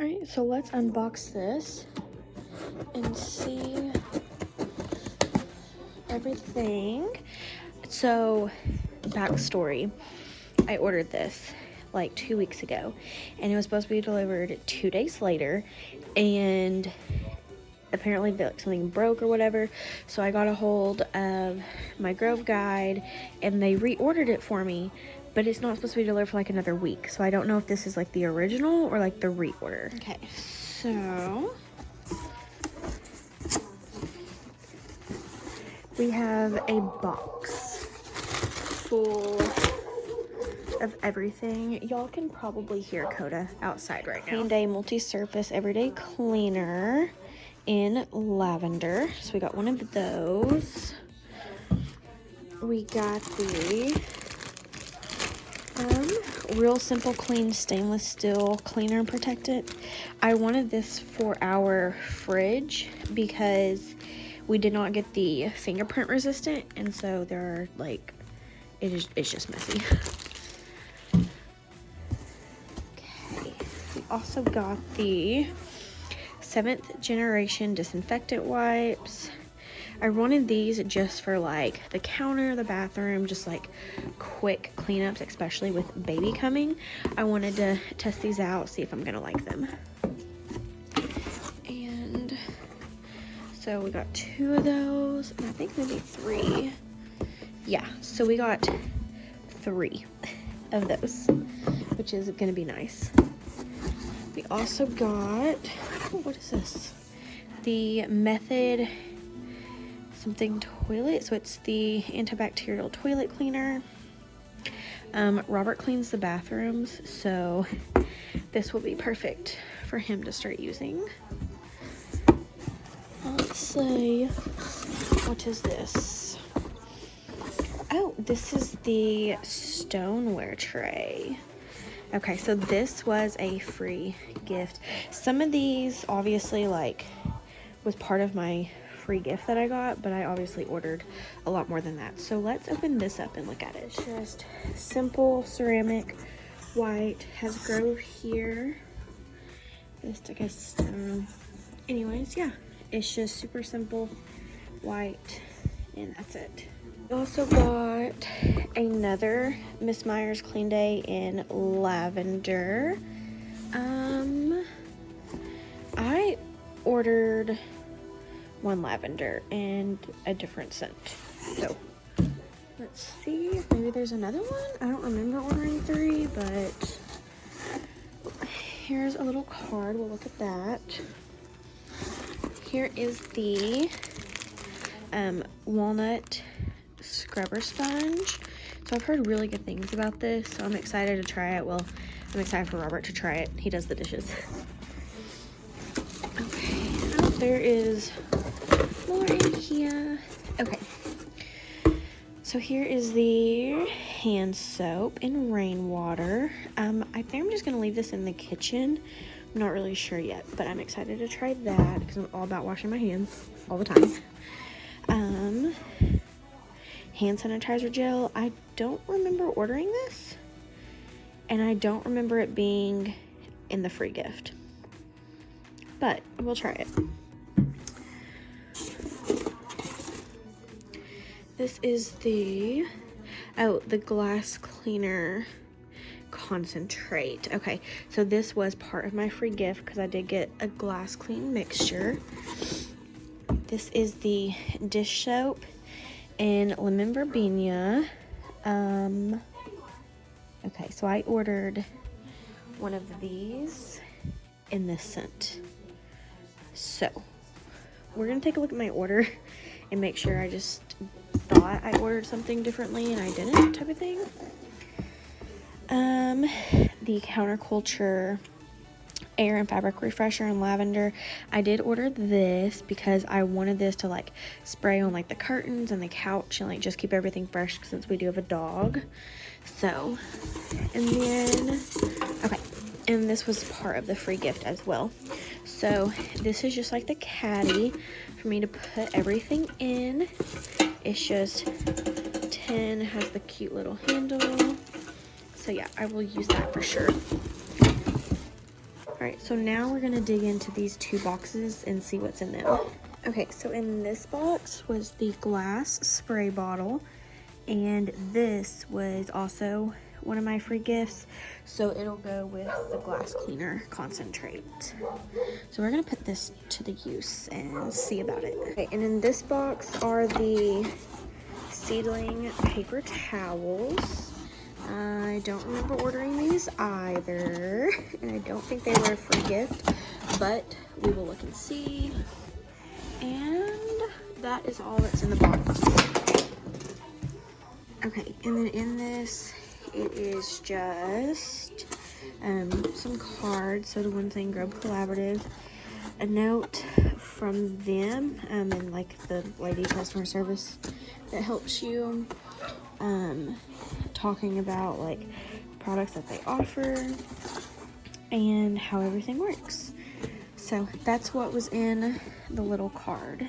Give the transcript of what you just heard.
All right, so let's unbox this and see everything. So, backstory. I ordered this like 2 weeks ago, and it was supposed to be delivered 2 days later, and apparently like something broke or whatever, so I got a hold of my Grove guide and they reordered it for me, but it's not supposed to be delivered for like another week, so I don't know if this is like the original or like the reorder. Okay, so we have a box full of everything. Y'all can probably hear Coda outside right now. Clean Day multi-surface everyday cleaner in lavender. So we got one of those. We got the Real Simple Clean stainless steel cleaner and protectant. I wanted this for our fridge because we did not get the fingerprint resistant, and so there are like it's just messy. Okay, we also got the 7th generation disinfectant wipes. I wanted these just for like the counter, the bathroom, just like quick cleanups, especially with baby coming. I wanted to test these out, see if I'm gonna like them. And so we got 2 of those, and I think maybe 3. Yeah, so we got 3 of those, which is gonna be nice. We also got, what is this? The Method something toilet. So it's the antibacterial toilet cleaner. Robert cleans the bathrooms, so this will be perfect for him to start using. Let's see, what is this? Oh, this is the stoneware tray. Okay, so this was a free gift. Some of these obviously like was part of my free gift that I got, but I obviously ordered a lot more than that. So let's open this up and look at it. It's just simple ceramic white, has Grove here. Just I guess anyways, yeah, it's just super simple white, and that's it. We also got another Miss Myers Clean Day in lavender. I ordered one lavender and a different scent. So let's see if maybe there's another one. I don't remember ordering 3, but here's a little card. We'll look at that. Here is the walnut scrubber sponge. So I've heard really good things about this, so I'm excited to try it. Well, I'm excited for Robert to try it. He does the dishes. Okay, oh, there is more in here. Okay, so here is the hand soap in rainwater. I think I'm just gonna leave this in the kitchen. I'm not really sure yet, but I'm excited to try that because I'm all about washing my hands all the time. Hand sanitizer gel. I don't remember ordering this, and I don't remember it being in the free gift, but we'll try it. This is the glass cleaner concentrate. Okay, so this was part of my free gift because I did get a glass clean mixture. This is the dish soap in lemon verbena. Okay, so I ordered one of these in this scent. So we're gonna take a look at my order and make sure I just thought I ordered something differently and I didn't, type of thing. The Counterculture air and fabric refresher in lavender. I did order this because I wanted this to like spray on like the curtains and the couch and like just keep everything fresh since we do have a dog. So, and then, okay, and this was part of the free gift as well. So this is just like the caddy for me to put everything in. It's just tin, has the cute little handle. So yeah, I will use that for sure. All right, so now we're gonna dig into these 2 boxes and see what's in them. Okay, so in this box was the glass spray bottle, and this was also one of my free gifts, so it'll go with the glass cleaner concentrate. So we're gonna put this to the use and see about it. Okay, and in this box are the Seedling paper towels. I don't remember ordering these either, and I don't think they were a free gift, but we will look and see. And that is all that's in the box. Okay, and then in this, it is just some cards. So the One Thing Grub Collaborative, a note from them, and like the lady customer service that helps you, talking about like products that they offer and how everything works. So that's what was in the little card.